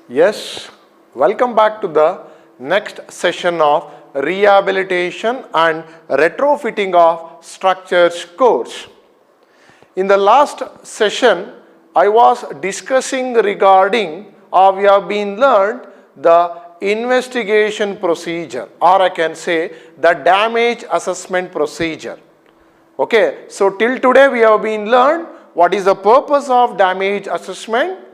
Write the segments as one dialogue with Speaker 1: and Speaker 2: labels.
Speaker 1: Yes, welcome back to the next session of Rehabilitation and Retrofitting of Structures course. In the last session, I was discussing regarding or we have been learned the investigation procedure, or I can say the damage assessment procedure. Okay, so till today we have been learned what is the purpose of damage assessment,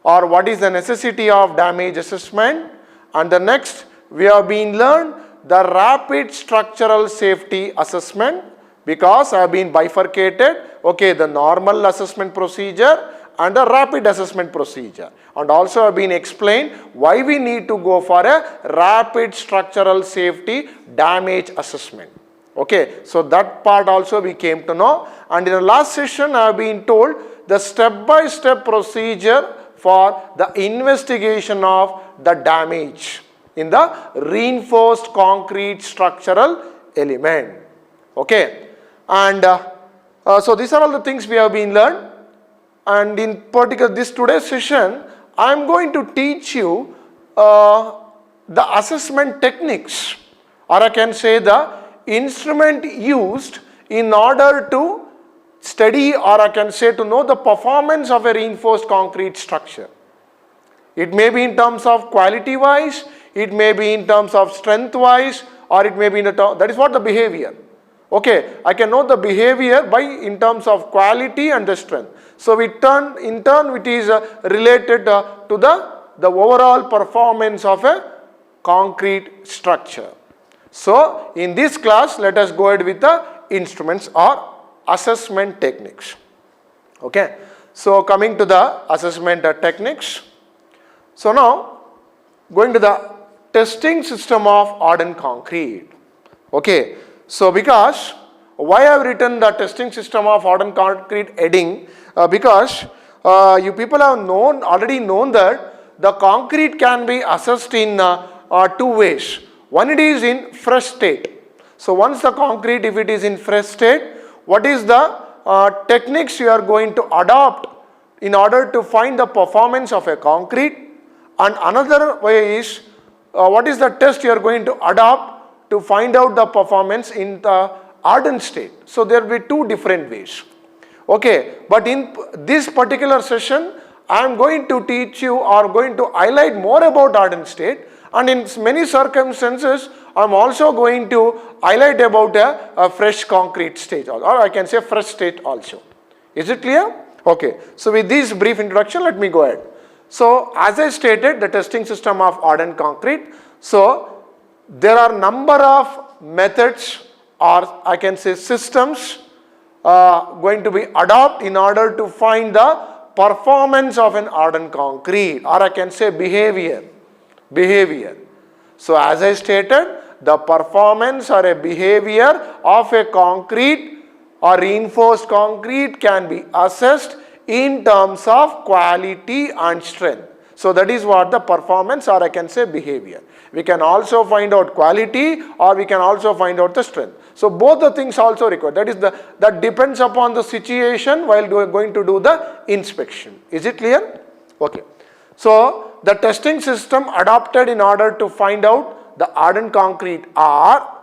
Speaker 1: or what is the necessity of damage assessment, and the next we have been learned the rapid structural safety assessment, because I have been bifurcated, okay, the normal assessment procedure and the rapid assessment procedure, and also have been explained why we need to go for a rapid structural safety damage assessment. Okay, so that part also we came to know, and in the last session I have been told the step-by-step procedure for the investigation of the damage in the reinforced concrete structural element. Okay, and so these are all the things we have been learned, and in particular this today's session I am going to teach you the assessment techniques, or I can say the instrument used in order to study, or I can say to know the performance of a reinforced concrete structure. It may be in terms of quality wise, it may be in terms of strength wise, or it may be in the term, that is what the behavior. Okay, I can know the behavior by in terms of quality and the strength. So in turn it is related to the overall performance of a concrete structure. So in this class let us go ahead with the instruments or assessment techniques. Okay, so coming to the assessment techniques. So now going to the testing system of hardened concrete. Okay, so because why I have written the testing system of hardened concrete heading, because you people have already known that the concrete can be assessed in two ways. One, it is in fresh state. So once the concrete, if it is in fresh state, what is the techniques you are going to adopt in order to find the performance of a concrete, and another way is what is the test you are going to adopt to find out the performance in the hardened state. So there will be two different ways. Okay, but in this particular session I am going to teach you or going to highlight more about hardened state, and in many circumstances I am also going to highlight about a fresh concrete state, or I can say fresh state also. Is it clear? Okay, so with this brief introduction let me go ahead. So as I stated, the testing system of hardened concrete, so there are number of methods, or I can say systems going to be adopted in order to find the performance of an hardened concrete, or I can say behavior. So as I stated, the performance or a behavior of a concrete or reinforced concrete can be assessed in terms of quality and strength. So that is what the performance, or I can say behavior. We can also find out quality, or we can also find out the strength. So both the things also required. That depends upon the situation while going to do the inspection. Is it clear? Okay. So the testing system adopted in order to find out the hardened concrete are,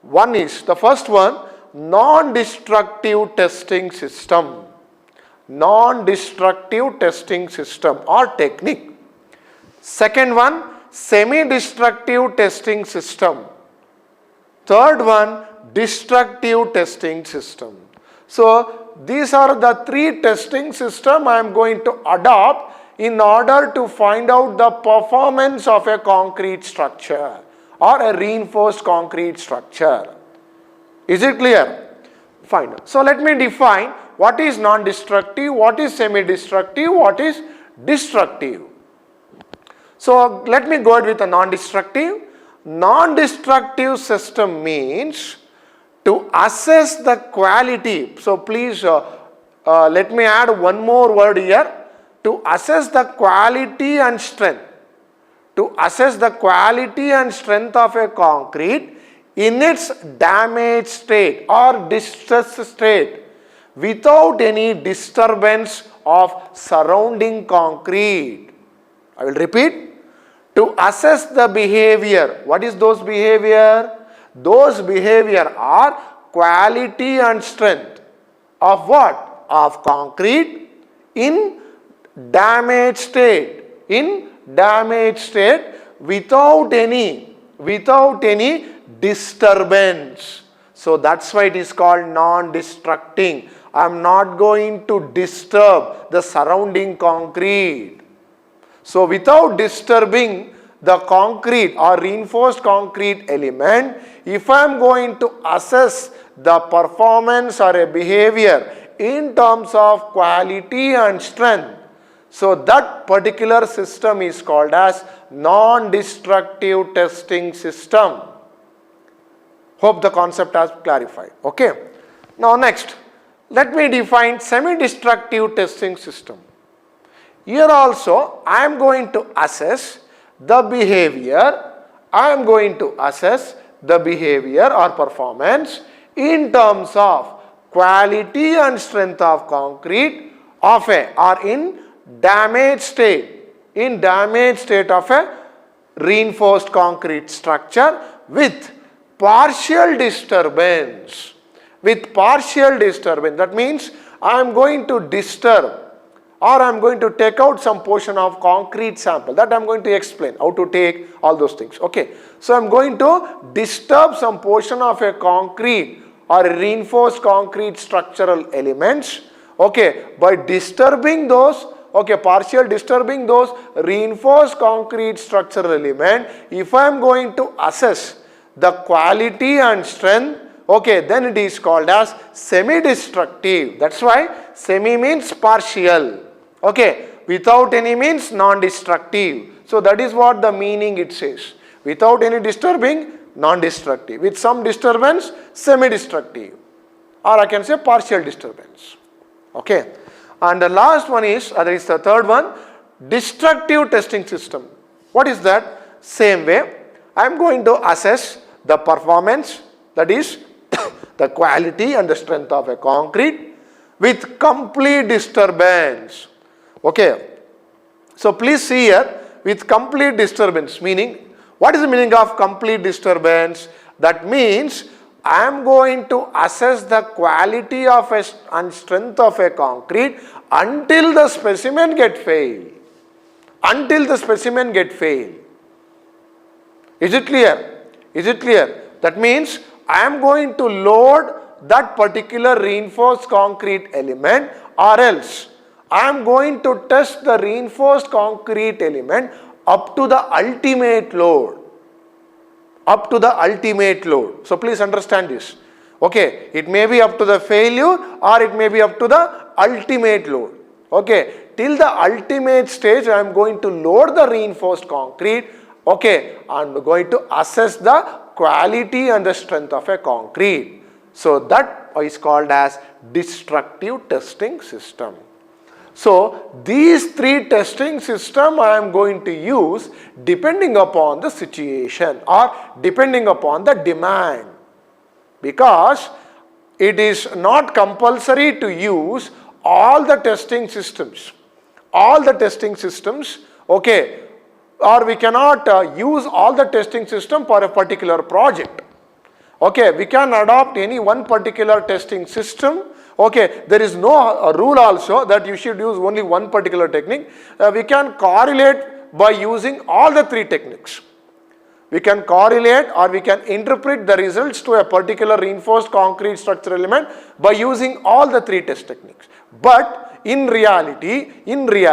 Speaker 1: one is, the first one, non-destructive testing system. Non-destructive testing system or technique. Second one, semi-destructive testing system. Third one, destructive testing system. So these are the three testing systems I am going to adopt in order to find out the performance of a concrete structure or a reinforced concrete structure. Is it clear? Fine. So let me define what is non-destructive, what is semi-destructive, what is destructive. So let me go ahead with a non-destructive. Non-destructive system means to assess the quality. So please let me add one more word here. To assess the quality and strength. To assess the quality and strength of a concrete in its damaged state or distressed state without any disturbance of surrounding concrete. I will repeat. To assess the behavior. What is those behavior? Those behavior are quality and strength of what? Of concrete in damaged state. In damaged state without any disturbance. So that's why it is called non-destructing. I am not going to disturb the surrounding concrete. So without disturbing the concrete or reinforced concrete element, if I am going to assess the performance or a behavior in terms of quality and strength, so that particular system is called as non-destructive testing system. Hope the concept has clarified. Okay. Now next, let me define semi-destructive testing system. Here also I am going to assess the behavior. I am going to assess the behavior or performance in terms of quality and strength of concrete of a or in damaged state. In damaged state of a reinforced concrete structure with partial disturbance. With partial disturbance. That means I am going to disturb or I am going to take out some portion of concrete sample. That I am going to explain how to take all those things. Okay. So I am going to disturb some portion of a concrete or a reinforced concrete structural elements. Okay. By disturbing those, okay, partial disturbing those reinforced concrete structural element, if I am going to assess the quality and strength, okay, then it is called as semi-destructive. That's why semi means partial. Okay, without any means non-destructive. So that is what the meaning it says. Without any disturbing, non-destructive. With some disturbance, semi-destructive. Or I can say partial disturbance. Okay. And the last one is, that is the third one, destructive testing system. What is that? Same way, I am going to assess the performance, that is the quality and the strength of a concrete with complete disturbance. Okay. So please see here, with complete disturbance, meaning, what is the meaning of complete disturbance? That means I am going to assess the quality of and strength of a concrete until the specimen get failed. Until the specimen get failed. Is it clear? Is it clear? That means I am going to load that particular reinforced concrete element, or else I am going to test the reinforced concrete element up to the ultimate load. Up to the ultimate load. So please understand this. Okay, it may be up to the failure or it may be up to the ultimate load. Okay, till the ultimate stage I am going to load the reinforced concrete. Okay, I am going to assess the quality and the strength of a concrete. So that is called as destructive testing system. So these three testing system I am going to use depending upon the situation or depending upon the demand, because it is not compulsory to use all the testing systems. All the testing systems, okay, or we cannot use all the testing system for a particular project. Okay, we can adopt any one particular testing system. Okay, there is no rule also that you should use only one particular technique. We can correlate by using all the three techniques. We can correlate or we can interpret the results to a particular reinforced concrete structural element by using all the three test techniques. But in reality, we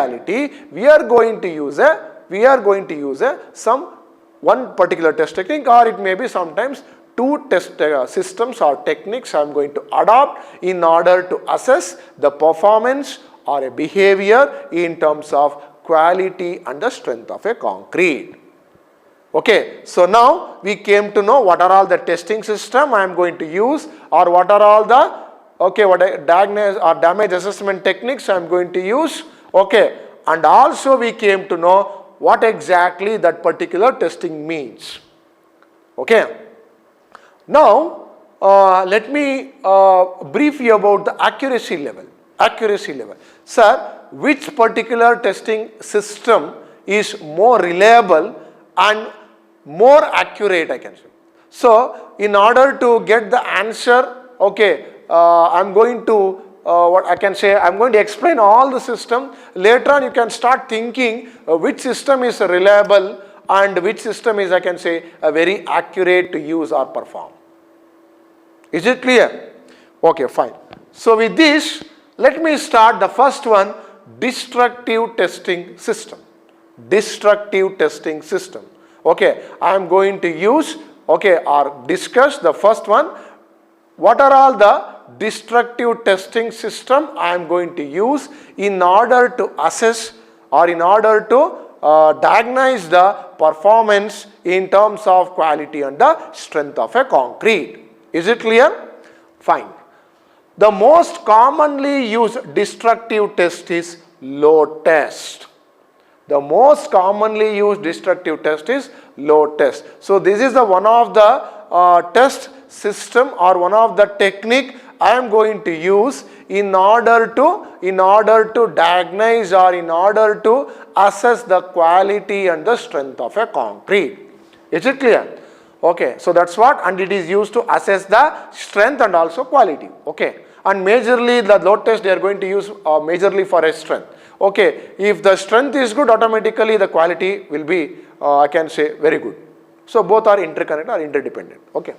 Speaker 1: are going to use some one particular test technique, or it may be sometimes two test systems or techniques I am going to adopt in order to assess the performance or a behavior in terms of quality and the strength of a concrete. Okay, so now we came to know what are all the testing system I am going to use, or what are all the diagnosis or damage assessment techniques I am going to use. Okay, and also we came to know what exactly that particular testing means. Okay. Now, let me brief you about the accuracy level. Accuracy level. Sir, which particular testing system is more reliable and more accurate, I can say. So in order to get the answer, okay, I'm going to what I can say, I'm going to explain all the system. Later on you can start thinking which system is reliable and which system is, I can say, very accurate to use or perform. Is it clear? Okay, fine. So with this, let me start the first one, destructive testing system. Destructive testing system. Okay, I am going to use, okay, or discuss the first one. What are all the destructive testing system I am going to use in order to assess or in order to diagnose the performance in terms of quality and the strength of a concrete. Is it clear? Fine. The most commonly used destructive test is load test. The most commonly used destructive test is load test. So this is the one of the test system or one of the technique I am going to use in order to diagnose or in order to assess the quality and the strength of a concrete. Is it clear? Okay, so that's what, and it is used to assess the strength and also quality. Okay, and majorly the load test they are going to use majorly for a strength. Okay, if the strength is good, automatically the quality will be, I can say, very good. So both are interconnected or interdependent. Okay.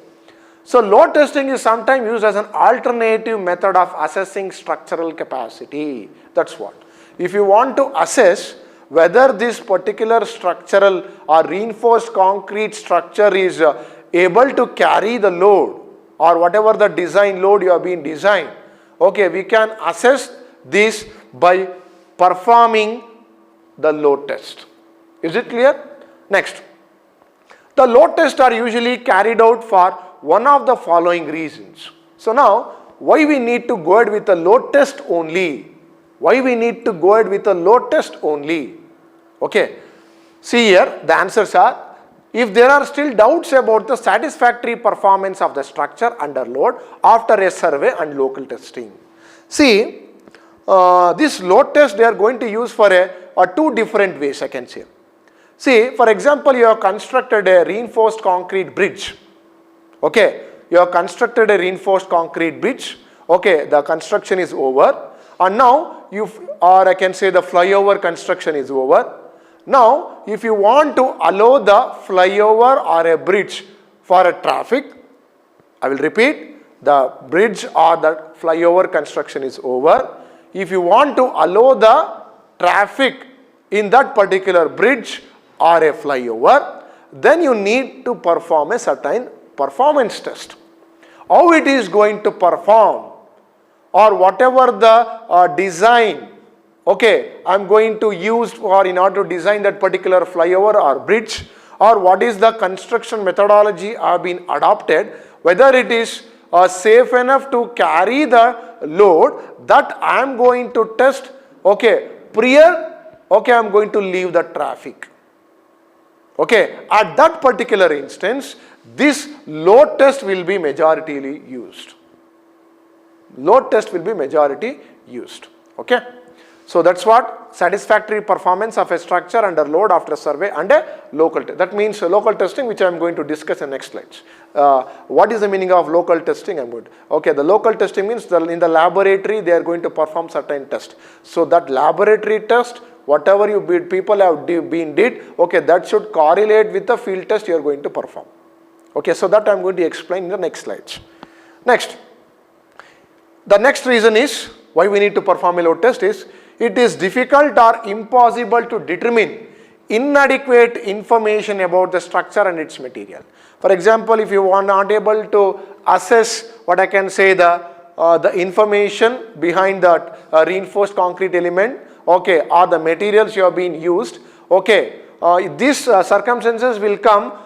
Speaker 1: So load testing is sometimes used as an alternative method of assessing structural capacity. That's what. If you want to assess whether this particular structural or reinforced concrete structure is able to carry the load or whatever the design load you have been designed, okay, we can assess this by performing the load test. Is it clear? Next, the load tests are usually carried out for one of the following reasons. So now, why we need to go ahead with a load test only? Why we need to go ahead with a load test only? Okay, see here, the answers are, if there are still doubts about the satisfactory performance of the structure under load after a survey and local testing. See, this load test they are going to use for two different ways, I can say. See, for example, you have constructed a reinforced concrete bridge. Okay, you have constructed a reinforced concrete bridge. Okay, the construction is over, and now or I can say the flyover construction is over. Now, if you want to allow the flyover or a bridge for a traffic, I will repeat, the bridge or the flyover construction is over. If you want to allow the traffic in that particular bridge or a flyover, then you need to perform a certain performance test. How it is going to perform, or whatever the design, okay, I am going to use for in order to design that particular flyover or bridge, or what is the construction methodology I have been adopted, whether it is safe enough to carry the load, that I am going to test, okay, prior, okay, I am going to leave the traffic. Okay, at that particular instance, this load test will be majoritarily used. Load test will be majority used. Okay, so that's what satisfactory performance of a structure under load after survey and a local test. That means local testing, which I am going to discuss in next slides. What is the meaning of local testing? I'm good. Okay, the local testing means in the laboratory they are going to perform certain test. So that laboratory test, whatever people have been did, okay, that should correlate with the field test you are going to perform. Okay, so that I am going to explain in the next slides. Next, the next reason is why we need to perform a load test is it is difficult or impossible to determine inadequate information about the structure and its material. For example, if you are not able to assess what I can say the information behind that reinforced concrete element, okay, or the materials you have been used, okay, these circumstances will come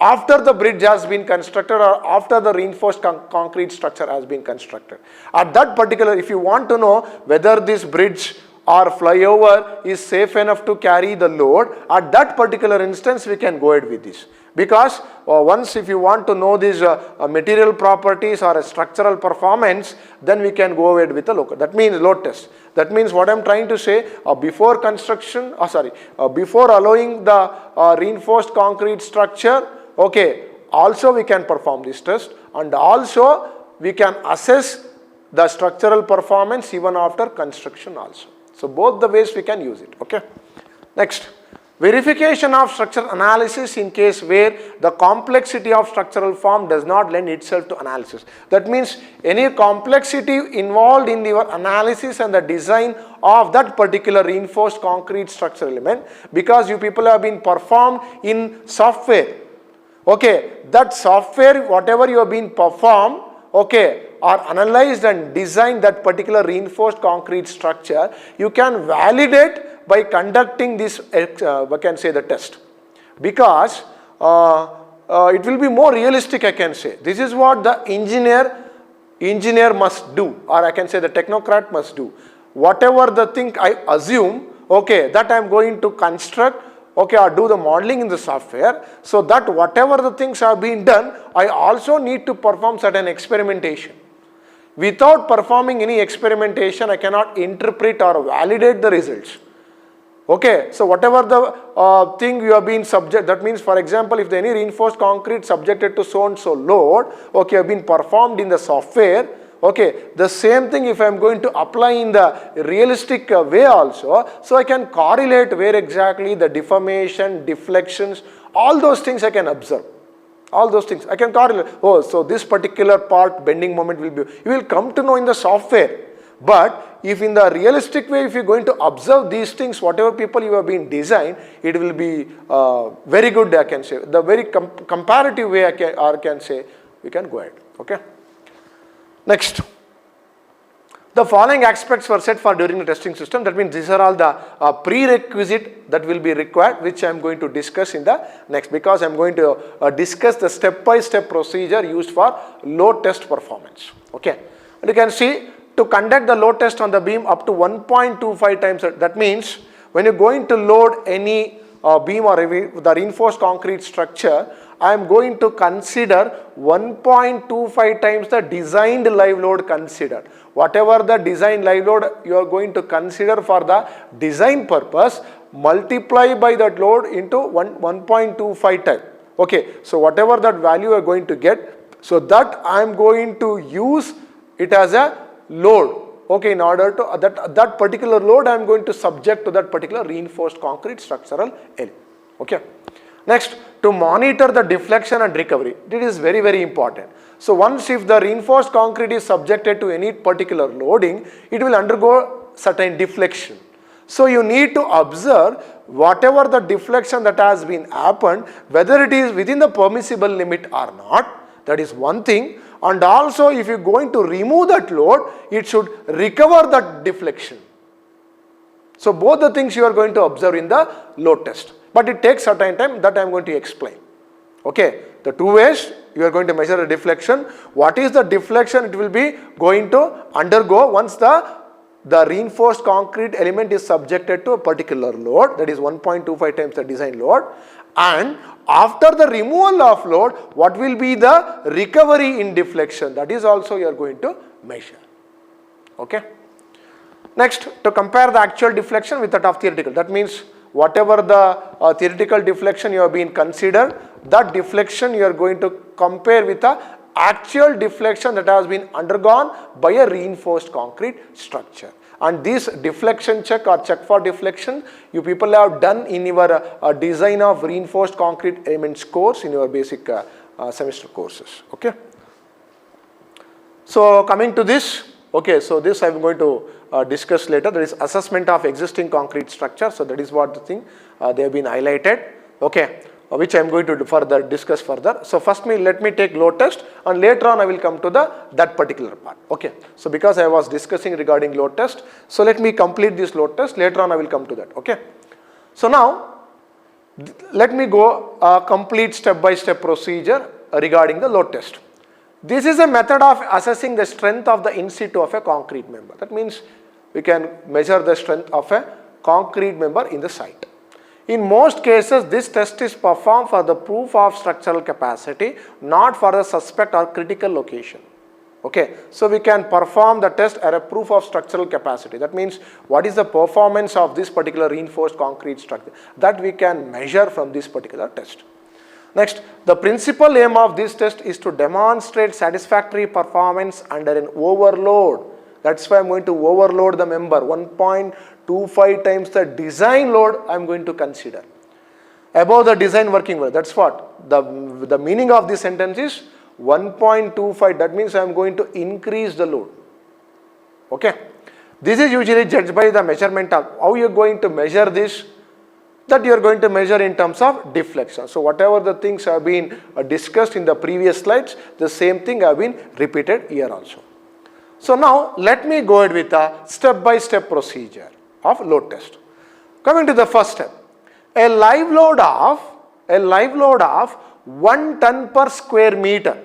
Speaker 1: after the bridge has been constructed or after the reinforced concrete structure has been constructed. At that particular, if you want to know whether this bridge or flyover is safe enough to carry the load, at that particular instance we can go ahead with this. Because once if you want to know these material properties or a structural performance, then we can go ahead with the load. That means load test. That means what I am trying to say, before construction, before allowing the reinforced concrete structure, okay, also we can perform this test, and also we can assess the structural performance even after construction also. So both the ways we can use it. Okay. Next, verification of structural analysis in case where the complexity of structural form does not lend itself to analysis. That means any complexity involved in your analysis and the design of that particular reinforced concrete structural element, because you people have been performed in software. Okay, that software, whatever you have been performed, okay, or analyzed and designed that particular reinforced concrete structure, you can validate by conducting this, we can say, the test. Because it will be more realistic, I can say. This is what the engineer must do, or I can say the technocrat must do. Whatever the thing I assume, okay, that I am going to construct, okay, or do the modeling in the software, so that whatever the things have been done, I also need to perform certain experimentation. Without performing any experimentation, I cannot interpret or validate the results. Okay, so whatever the thing you have been subject, that means for example, if any reinforced concrete subjected to so and so load, okay, have been performed in the software, okay, the same thing if I am going to apply in the realistic way also, so I can correlate where exactly the deformation, deflections, all those things I can observe. All those things I can correlate. Oh, so this particular part bending moment will be, you will come to know in the software. But if in the realistic way, if you are going to observe these things, whatever people you have been designed, it will be very good, I can say. The very comparative way I can say, we can go ahead. Okay. Next, the following aspects were set for during the testing system. That means these are all the prerequisite that will be required, which I am going to discuss in the next, because I am going to discuss the step-by-step procedure used for load test performance. Okay, and you can see to conduct the load test on the beam up to 1.25 times. That means when you are going to load any beam or the reinforced concrete structure, I am going to consider 1.25 times the designed live load considered. Whatever the design live load you are going to consider for the design purpose, multiply by that load into 1.25 times. Okay, so whatever that value you are going to get, so that I am going to use it as a load. Okay, in order to that particular load I am going to subject to that particular reinforced concrete structural element. Okay. Next, to monitor the deflection and recovery. It is very, very important. So once if the reinforced concrete is subjected to any particular loading, it will undergo certain deflection. So you need to observe whatever the deflection that has been happened, whether it is within the permissible limit or not. That is one thing. And also if you are going to remove that load, it should recover that deflection. So both the things you are going to observe in the load test. But it takes certain time, that I am going to explain. Okay, the two ways you are going to measure the deflection. What is the deflection it will be going to undergo once the reinforced concrete element is subjected to a particular load, that is 1.25 times the design load. And after the removal of load, what will be the recovery in deflection, that is also you are going to measure. Okay. Next, to compare the actual deflection with that of theoretical. That means whatever the theoretical deflection you have been considered, that deflection you are going to compare with the actual deflection that has been undergone by a reinforced concrete structure. And this deflection check or check for deflection, you people have done in your design of reinforced concrete elements course in your basic semester courses. Okay. So coming to this, okay, so this I am going to discuss later. There is assessment of existing concrete structure. So that is what the thing they have been highlighted. Okay, which I am going to discuss further. So first let me take load test, and later on I will come to that particular part. Okay, so because I was discussing regarding load test, so let me complete this load test. Later on I will come to that. Okay, so now let me go complete step-by-step procedure regarding the load test. This is a method of assessing the strength of the in situ of a concrete member. That means we can measure the strength of a concrete member in the site. In most cases, this test is performed for the proof of structural capacity, not for the suspect or critical location. Okay, so we can perform the test as a proof of structural capacity. That means what is the performance of this particular reinforced concrete structure that we can measure from this particular test. Next, the principal aim of this test is to demonstrate satisfactory performance under an overload. That's why I'm going to overload the member 1.25 times the design load I'm going to consider. Above the design working load, that's what? The meaning of this sentence is 1.25, that means I am going to increase the load. Okay. This is usually judged by the measurement of how you are going to measure this, that you are going to measure in terms of deflection. So whatever the things have been discussed in the previous slides, the same thing have been repeated here also. So now let me go ahead with a step-by-step procedure of load test. Coming to the first step, a live load of 1 ton per square meter.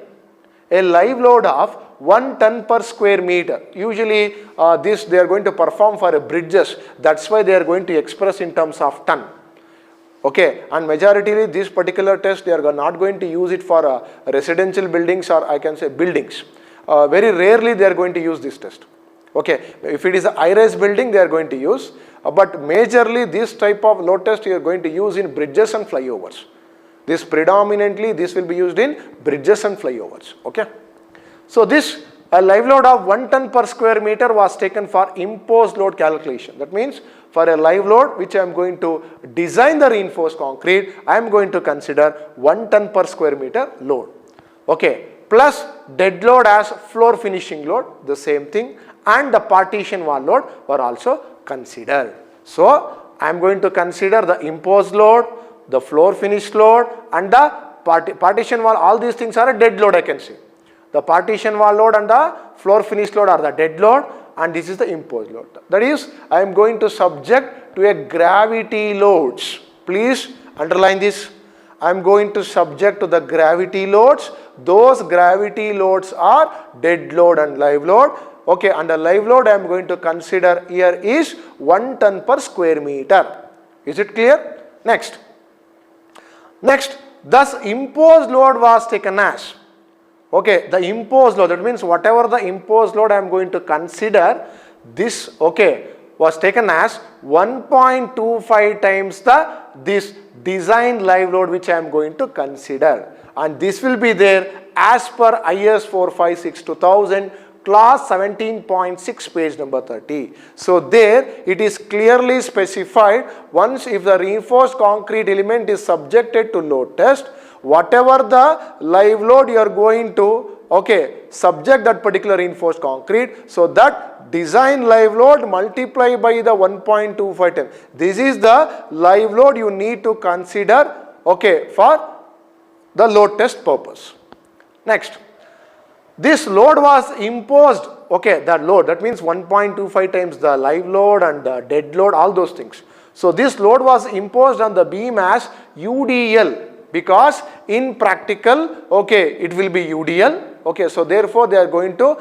Speaker 1: A live load of 1 ton per square meter. Usually this they are going to perform for a bridges. That's why they are going to express in terms of ton. Okay, and majority this particular test they are not going to use it for residential buildings, or I can say buildings. Very rarely they are going to use this test. Okay, if it is a high-rise building they are going to use, but majorly this type of load test you are going to use in bridges and flyovers. This predominantly this will be used in bridges and flyovers. Okay, so this a live load of 1 ton per square meter was taken for imposed load calculation. That means for a live load which I am going to design the reinforced concrete, I am going to consider 1 ton per square meter load. Okay, plus dead load as floor finishing load, the same thing, and the partition wall load were also considered. So I am going to consider the imposed load, the floor finish load, and the partition wall. All these things are a dead load, I can say. The partition wall load and the floor finish load are the dead load, and this is the imposed load. That is, I am going to subject to a gravity loads. Please underline this. I am going to subject to the gravity loads. Those gravity loads are dead load and live load. Okay, under live load I am going to consider here is 1 ton per square meter. Is it clear? Next, thus imposed load was taken as, okay, the imposed load, that means whatever the imposed load I am going to consider, this, okay, was taken as 1.25 times this design live load which I am going to consider, and this will be there as per IS 456-2000 class 17.6 page number 30. So there it is clearly specified, once if the reinforced concrete element is subjected to load test, whatever the live load you are going to, okay, subject that particular reinforced concrete, so that design live load multiply by the 1.25 times. This is the live load you need to consider, okay, for the load test purpose. Next, this load was imposed, okay, the load, that means 1.25 times the live load and the dead load, all those things. So this load was imposed on the beam as UDL, because in practical, okay, it will be UDL. Okay, so therefore they are going to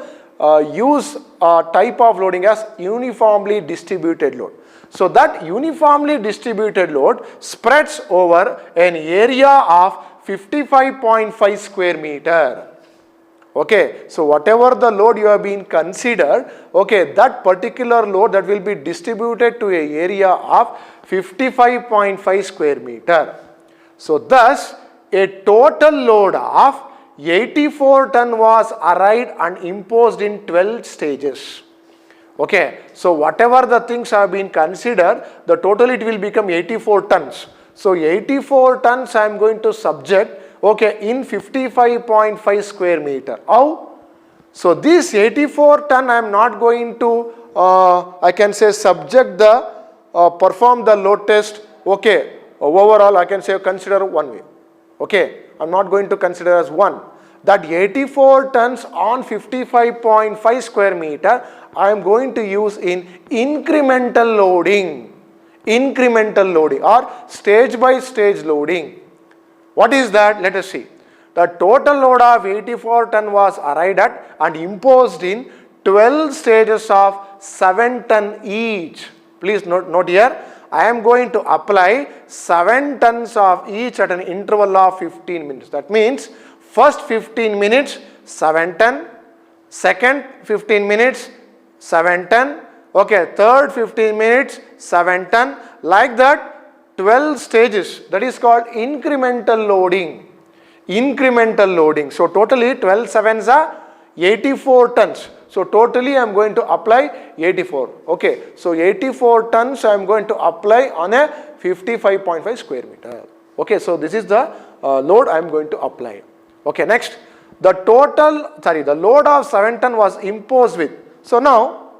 Speaker 1: use a type of loading as uniformly distributed load. So that uniformly distributed load spreads over an area of 55.5 square meter. Okay, so whatever the load you have been considered, okay, that particular load that will be distributed to a area of 55.5 square meter. So thus a total load of 84 ton was arrived and imposed in 12 stages. Okay, so whatever the things have been considered, the total it will become 84 tons. So 84 tons I am going to subject, okay, in 55.5 square meter. How? So this 84 ton I am not going to, I can say subject the, perform the load test, okay, overall I can say consider one way. Okay, I am not going to consider as one. That 84 tons on 55.5 square meter I am going to use in incremental loading. Incremental loading or stage by stage loading. What is that? Let us see. The total load of 84 ton was arrived at and imposed in 12 stages of 7 ton each. Please note here, I am going to apply 7 tons of each at an interval of 15 minutes. That means first 15 minutes 7 ton, second 15 minutes 7 ton, okay, third 15 minutes 7 ton, like that 12 stages. That is called incremental loading. Incremental loading. So totally 12 sevens are 84 tons. So totally I am going to apply 84. Okay. So 84 tons I am going to apply on a 55.5 square meter. Okay. So this is the load I am going to apply. Okay. Next, the load of 7 ton was imposed with. So now,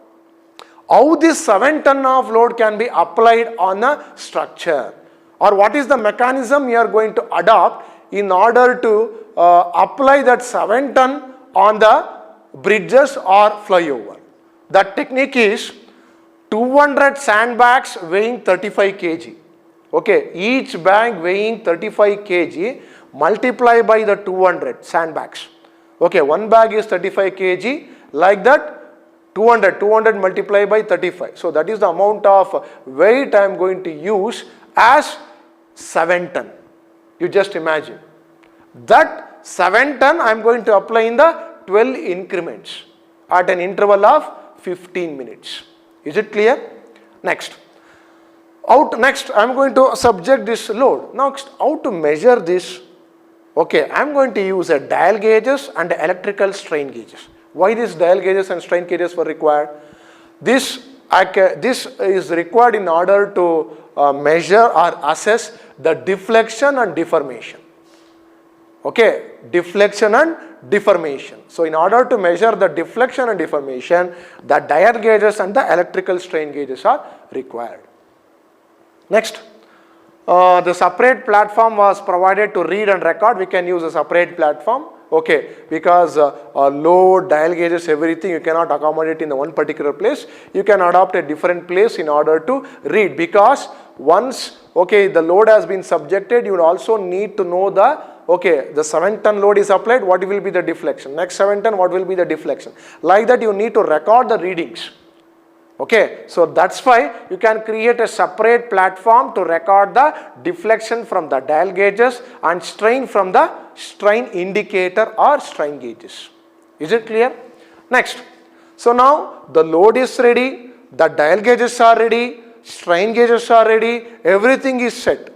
Speaker 1: how this 7 ton of load can be applied on a structure, or what is the mechanism you are going to adopt in order to apply that 7 ton on the bridges or flyover. That technique is 200 sandbags weighing 35 kg. Okay, each bag weighing 35 kg multiply by the 200 sandbags. Okay, one bag is 35 kg, like that 200 multiply by 35. So that is the amount of weight I am going to use as 7 ton. You just imagine. That 7 ton I am going to apply in the 12 increments at an interval of 15 minutes. Is it clear? Next, I am going to subject this load. Next, how to measure this? Okay, I am going to use a dial gauges and electrical strain gauges. Why these dial gauges and strain gauges were required? This is required in order to measure or assess the deflection and deformation. Okay, deflection and deformation. So in order to measure the deflection and deformation, the dial gauges and the electrical strain gauges are required. Next, the separate platform was provided to read and record. We can use a separate platform. Okay, because load, dial gauges, everything you cannot accommodate in the one particular place. You can adopt a different place in order to read, because once the load has been subjected, you will also need to know the 7 ton load is applied, what will be the deflection? Next 7 ton, what will be the deflection? Like that you need to record the readings. Okay, so that's why you can create a separate platform to record the deflection from the dial gauges and strain from the strain indicator or strain gauges. Is it clear? Next, so now the load is ready, the dial gauges are ready, strain gauges are ready, everything is set.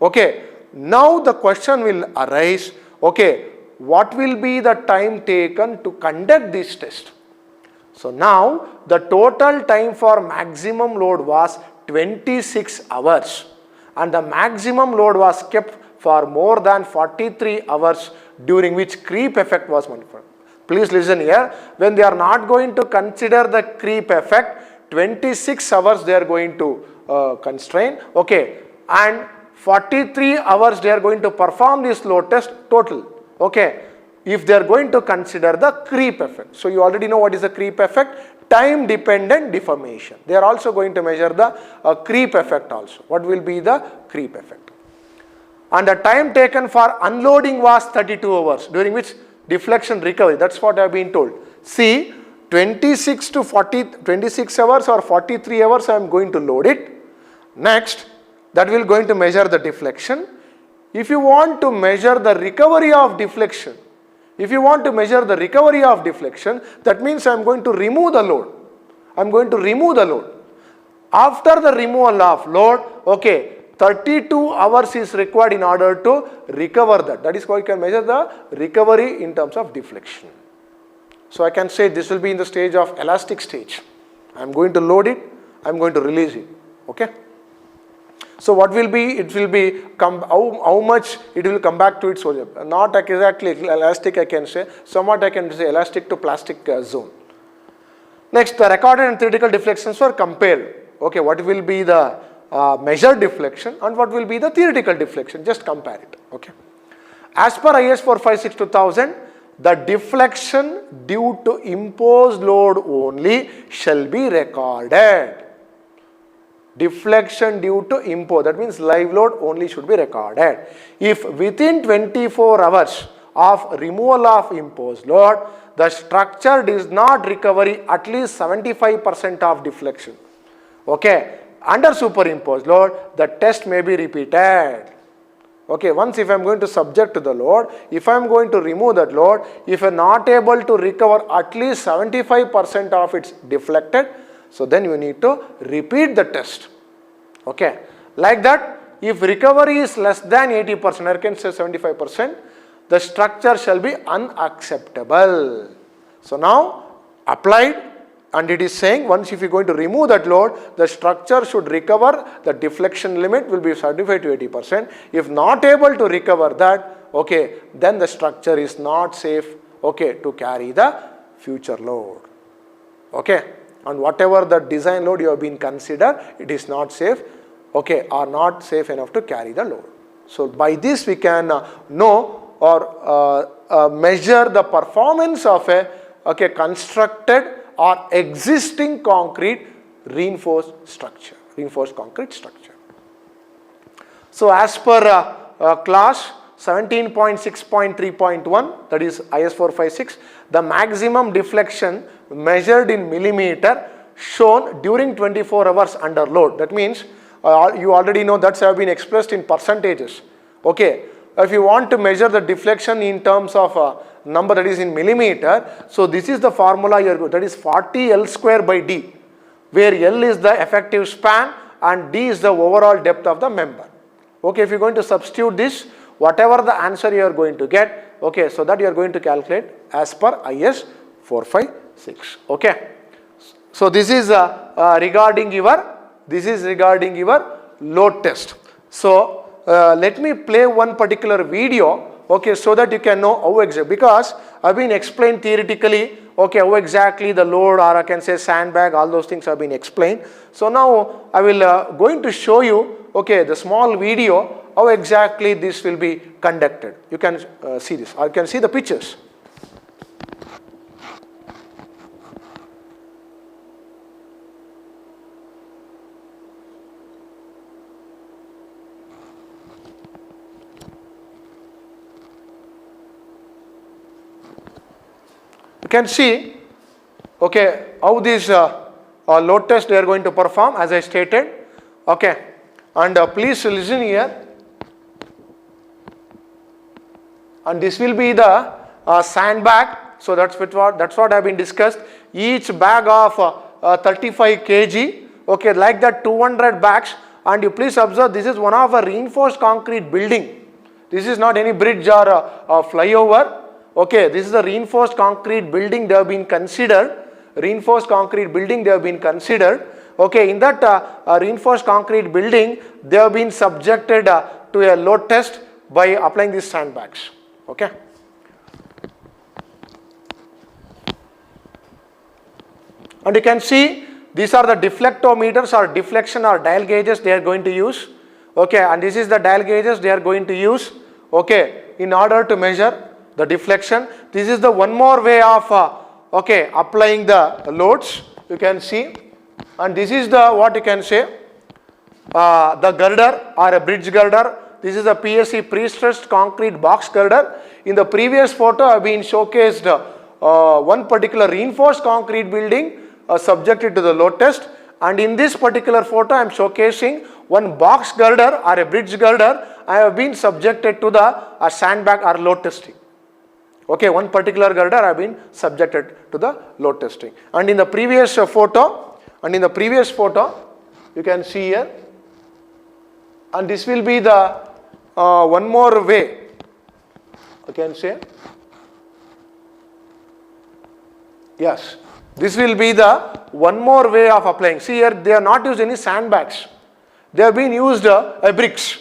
Speaker 1: Okay, now the question will arise, okay, what will be the time taken to conduct this test? So now the total time for maximum load was 26 hours and the maximum load was kept for more than 43 hours, during which creep effect was modified. Please listen here, when they are not going to consider the creep effect, 26 hours they are going to constrain, okay, and 43 hours they are going to perform this load test total, okay, if they are going to consider the creep effect. So you already know what is the creep effect, time dependent deformation. They are also going to measure the creep effect also. What will be the creep effect? And the time taken for unloading was 32 hours, during which deflection recovery, that's what I have been told. See, 26 hours or 43 hours I am going to load it. Next, that will going to measure the deflection. If you want to measure the recovery of deflection, that means I am going to remove the load. After the removal of load, okay, 32 hours is required in order to recover that. That is why you can measure the recovery in terms of deflection. So I can say this will be in the stage of elastic stage. I am going to load it, I am going to release it. Okay. So what will be, it will be, how much it will come back to its origin. Not exactly elastic I can say, somewhat I can say elastic to plastic zone. Next, the recorded and theoretical deflections were compared. Okay, what will be the measured deflection and what will be the theoretical deflection, just compare it. Okay. As per IS 456-2000, the deflection due to imposed load only shall be recorded. Deflection due to impose, that means live load only should be recorded. If within 24 hours of removal of imposed load, the structure does not recover at least 75% of deflection. Okay, under superimposed load, the test may be repeated. Okay, once if I am going to subject to the load, if I am going to remove that load, if I am not able to recover at least 75% of its deflected, so then you need to repeat the test. Okay, like that, if recovery is less than 80%, I can say 75%, the structure shall be unacceptable. So now applied, and it is saying once if you are going to remove that load, the structure should recover, the deflection limit will be 75 to 80%. If not able to recover that, okay, then the structure is not safe, okay, to carry the future load. Okay, and whatever the design load you have been considered, it is not safe, okay, or not safe enough to carry the load. So by this we can know or measure the performance of a constructed or existing concrete reinforced concrete structure. So as per class 17.6.3.1, that is IS 456, the maximum deflection measured in millimeter shown during 24 hours under load. That means you already know that's have been expressed in percentages. Okay, if you want to measure the deflection in terms of number, that is in millimeter, so this is the formula you are going, that is 40 L square by D, where L is the effective span and D is the overall depth of the member. Okay, if you are going to substitute this, whatever the answer you are going to get, okay, so that you are going to calculate as per IS 456. Okay, so this is regarding your load test. So let me play one particular video, okay, so that you can know how exactly, because I've been explained theoretically, okay, how exactly the load, or I can say sandbag, all those things have been explained. So now I will going to show you, okay, the small video, how exactly this will be conducted. You can see this, or you can see the pictures. You can see, okay, how this load test they are going to perform as I stated. Okay, and please listen here. And this will be the sandbag. So that's what have been discussed. Each bag of 35 kg. Okay, like that 200 bags. And you please observe, this is one of a reinforced concrete building. This is not any bridge or a flyover. Okay, this is a reinforced concrete building they have been considered. Reinforced concrete building they have been considered. Okay, in that reinforced concrete building, they have been subjected to a load test by applying these sandbags. Okay. And you can see these are the deflectometers or deflection or dial gauges they are going to use. Okay, and this is the dial gauges they are going to use. Okay, in order to measure the deflection. This is the one more way of okay, applying the loads. You can see, and this is the what you can say the girder or a bridge girder. This is a PSC pre-stressed concrete box girder. In the previous photo, I have been showcased one particular reinforced concrete building subjected to the load test, and in this particular photo, I am showcasing one box girder or a bridge girder. I have been subjected to the sandbag or load testing. Okay, one particular girder I have been subjected to the load testing. And in the previous photo, you can see here, and this will be the one more way, you can say, yes, this will be the one more way of applying. See here, they have not used any sandbags. They have been used bricks.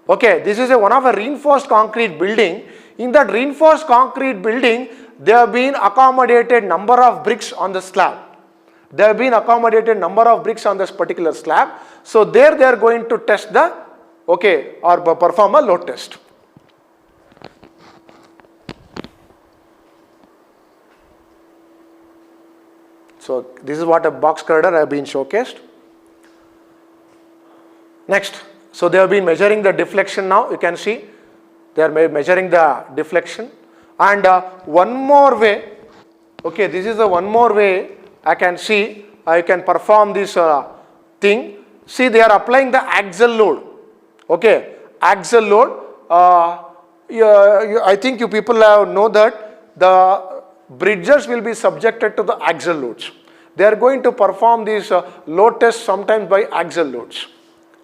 Speaker 1: Okay, this is one of a reinforced concrete building. In that reinforced concrete building, they have been accommodated number of bricks on the slab. They have been accommodated number of bricks on this particular slab. So there they are going to test the, okay, or perform a load test. So this is what a box girder have been showcased. Next, so they have been measuring the deflection now. You can see they are measuring the deflection, And one more way, okay, this is the one more way I can see, I can perform this thing. See, they are applying the axial load. Okay, axial load. I think you people know that the bridges will be subjected to the axial loads. They are going to perform these load tests sometimes by axial loads.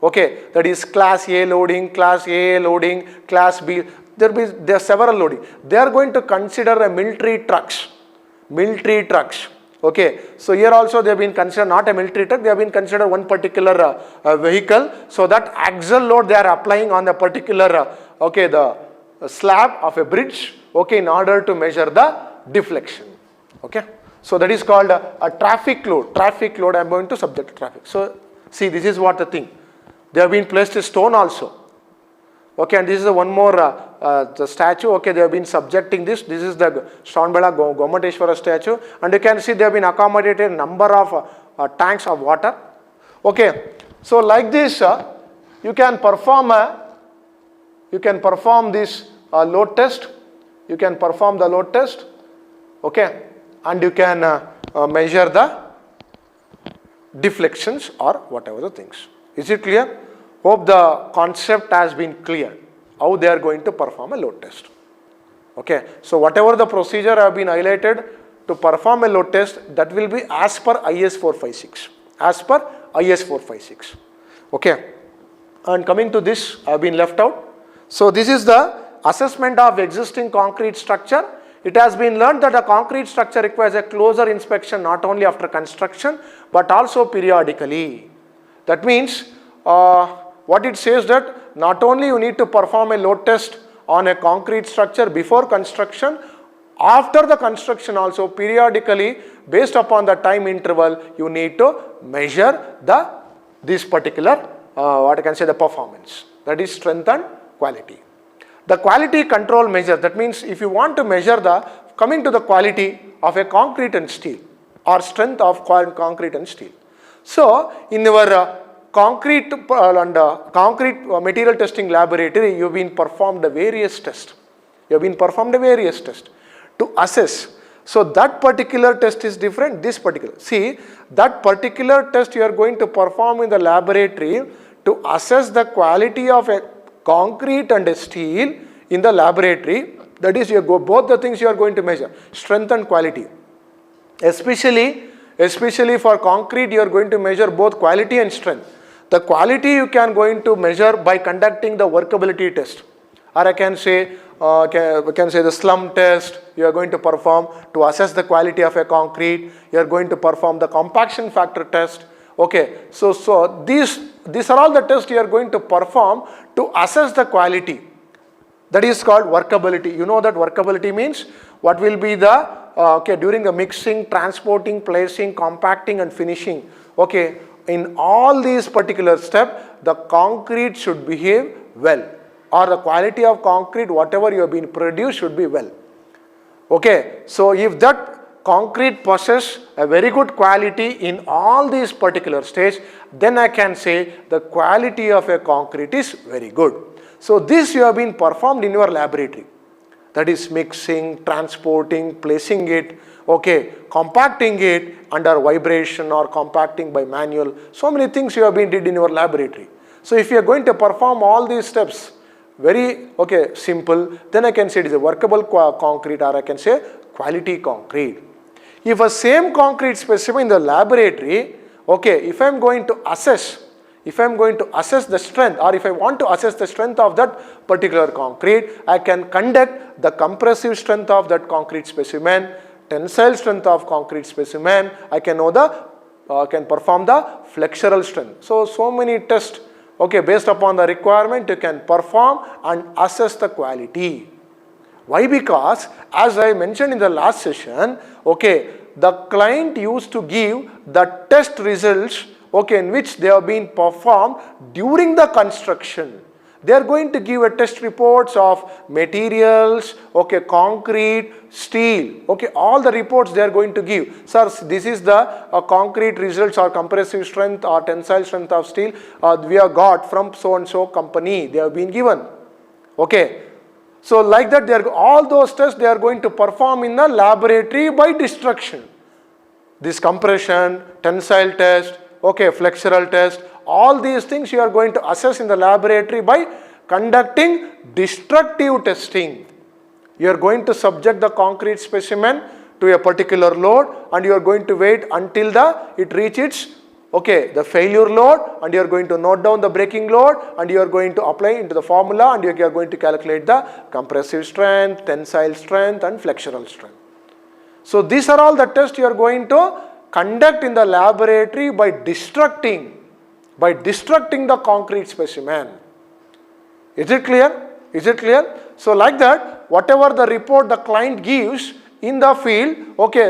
Speaker 1: Okay, that is class A loading, class A loading, class B. There are several loading. They are going to consider a military trucks. Okay, so here also they have been considered not a military truck, they have been considered one particular vehicle. So that axial load they are applying on the particular okay, the slab of a bridge, okay, in order to measure the deflection. Okay, so that is called a traffic load. Traffic load I am going to subject to traffic. So see, this is what the thing. They have been placed a stone also. Okay, and this is one more the statue. Okay, they have been subjecting this. This is the Shravanbela Gomateshwara statue, and you can see they have been accommodated number of tanks of water. Okay, so like this, you can perform this load test. You can perform the load test. Okay, and you can measure the deflections or whatever the things. Is it clear? Hope the concept has been clear, how they are going to perform a load test. Okay, so whatever the procedure have been highlighted to perform a load test, that will be as per IS 456. As per IS 456. Okay, and coming to this, I have been left out. So this is the assessment of existing concrete structure. It has been learned that a concrete structure requires a closer inspection not only after construction but also periodically. That means what it says that not only you need to perform a load test on a concrete structure before construction, after the construction also periodically based upon the time interval you need to measure this particular what I can say the performance, that is strength and quality. The quality control measure, that means if you want to measure coming to the quality of a concrete and steel or strength of concrete and steel. So in your concrete material testing laboratory, you have been performed various tests. To assess. So that particular test is different, this particular. See, that particular test you are going to perform in the laboratory to assess the quality of a concrete and a steel in the laboratory. That is, both the things you are going to measure, strength and quality. Especially for concrete, you are going to measure both quality and strength. The quality you can going to measure by conducting the workability test, or I can say the slump test. You are going to perform to assess the quality of a concrete. You are going to perform the compaction factor test. Okay, so these are all the tests you are going to perform to assess the quality. That is called workability. You know that workability means what will be the during the mixing, transporting, placing, compacting and finishing. Okay, in all these particular steps, the concrete should behave well, or the quality of concrete, whatever you have been produced, should be well. Okay, so if that concrete possesses a very good quality in all these particular stages, then I can say the quality of a concrete is very good. So this you have been performed in your laboratory. That is mixing, transporting, placing it, okay, compacting it under vibration or compacting by manual. So many things you have been did in your laboratory. So if you are going to perform all these steps very simple, then I can say it is a workable concrete, or I can say quality concrete. If a same concrete specimen in the laboratory, okay, if I am going to assess the strength, or if I want to assess the strength of that particular concrete, I can conduct the compressive strength of that concrete specimen, tensile strength of concrete specimen. I can know can perform the flexural strength. So many tests, okay, based upon the requirement you can perform and assess the quality. Why? Because as I mentioned in the last session, okay, the client used to give the test results, okay, in which they have been performed during the construction. They are going to give a test reports of materials, okay, concrete, steel, okay, all the reports they are going to give. Sir, this is the concrete results or compressive strength or tensile strength of steel we have got from so and so company. They have been given. Okay. So like that, all those tests they are going to perform in the laboratory by destruction. This compression, tensile test, okay, flexural test, all these things you are going to assess in the laboratory by conducting destructive testing. You are going to subject the concrete specimen to a particular load and you are going to wait until it reaches the failure load, and you are going to note down the breaking load and you are going to apply into the formula and you are going to calculate the compressive strength, tensile strength and flexural strength. So these are all the tests you are going to conduct in the laboratory by destructing the concrete specimen. Is it clear? Is it clear? So like that, whatever the report the client gives in the field,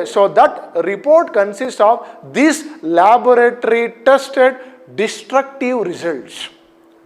Speaker 1: so that report consists of these laboratory tested destructive results.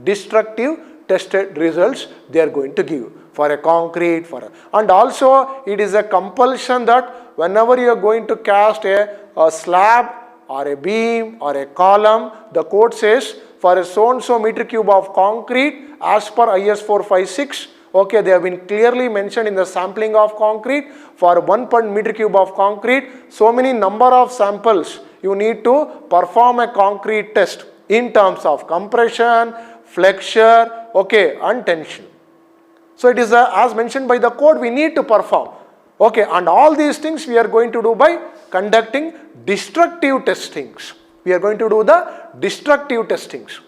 Speaker 1: Destructive tested results they are going to give for a concrete, and also it is a compulsion that whenever you are going to cast a slab or a beam or a column, the code says for a so and so meter cube of concrete as per IS 456, they have been clearly mentioned in the sampling of concrete. For 1 per meter cube of concrete, so many number of samples you need to perform a concrete test in terms of compression, flexure, and tension. So it is as mentioned by the code we need to perform. And all these things we are going to do by conducting destructive testings. We are going to do the destructive testings.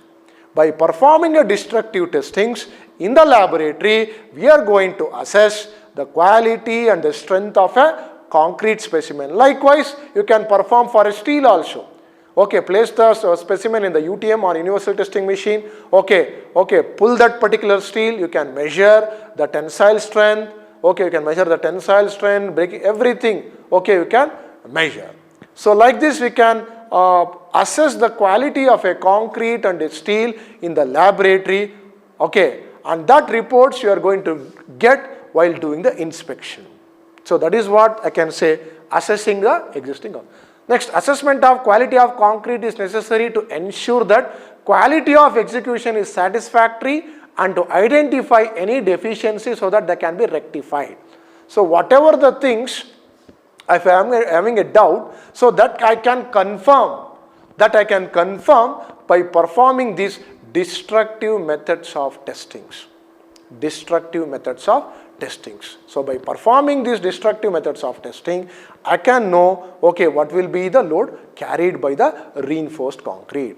Speaker 1: By performing a destructive testings in the laboratory, we are going to assess the quality and the strength of a concrete specimen. Likewise, you can perform for a steel also. Place the specimen in the UTM or universal testing machine. Pull that particular steel, you can measure the tensile strength. You can measure the tensile strength, breaking, everything. You can measure. So like this we can assess the quality of a concrete and a steel in the laboratory. And that reports you are going to get while doing the inspection. So that is what I can say, assessing the existing. Next, assessment of quality of concrete is necessary to ensure that quality of execution is satisfactory and to identify any deficiency so that they can be rectified. So whatever the things, if I am having a doubt, so that I can confirm by performing these destructive methods of testings. Destructive methods of testings. So by performing these destructive methods of testing, I can know what will be the load carried by the reinforced concrete.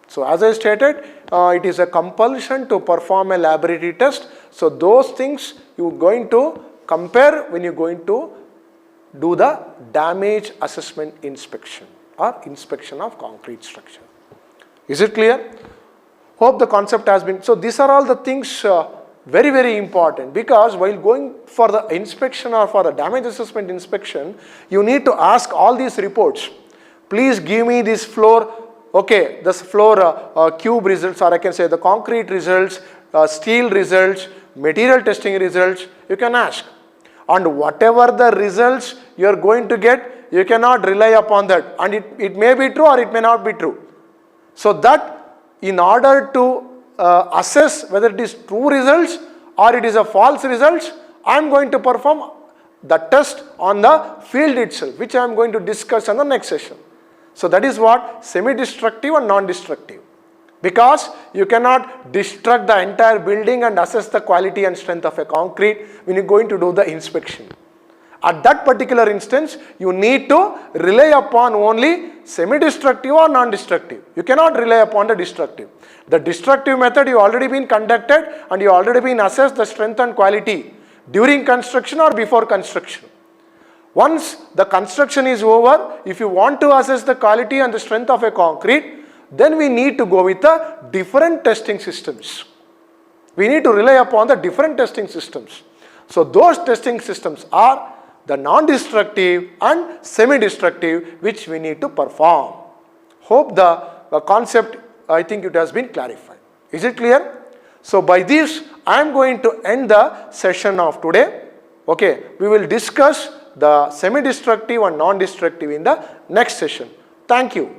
Speaker 1: So as I stated, it is a compulsion to perform a laboratory test. So those things you are going to compare when you are going to do the damage assessment inspection or inspection of concrete structure. Is it clear? Hope the concept has been. So these are all the things very, very important, because while going for the inspection or for the damage assessment inspection, you need to ask all these reports. Please give me this floor, this floor cube results, or I can say the concrete results, steel results, material testing results, you can ask. And whatever the results you are going to get, you cannot rely upon that. And it may be true or it may not be true. So that in order to assess whether it is true results or it is a false results, I am going to perform the test on the field itself, which I am going to discuss in the next session. So that is what semi-destructive and non-destructive. Because you cannot destruct the entire building and assess the quality and strength of a concrete when you are going to do the inspection. At that particular instance, you need to rely upon only semi-destructive or non-destructive. You cannot rely upon the destructive. The destructive method you already been conducted and you already been assessed the strength and quality during construction or before construction. Once the construction is over, if you want to assess the quality and the strength of a concrete, then we need to go with the different testing systems. We need to rely upon the different testing systems. So those testing systems are the non-destructive and semi-destructive, which we need to perform. Hope the concept, I think it has been clarified. Is it clear? So by this, I am going to end the session of today. We will discuss the semi-destructive and non-destructive in the next session. Thank you.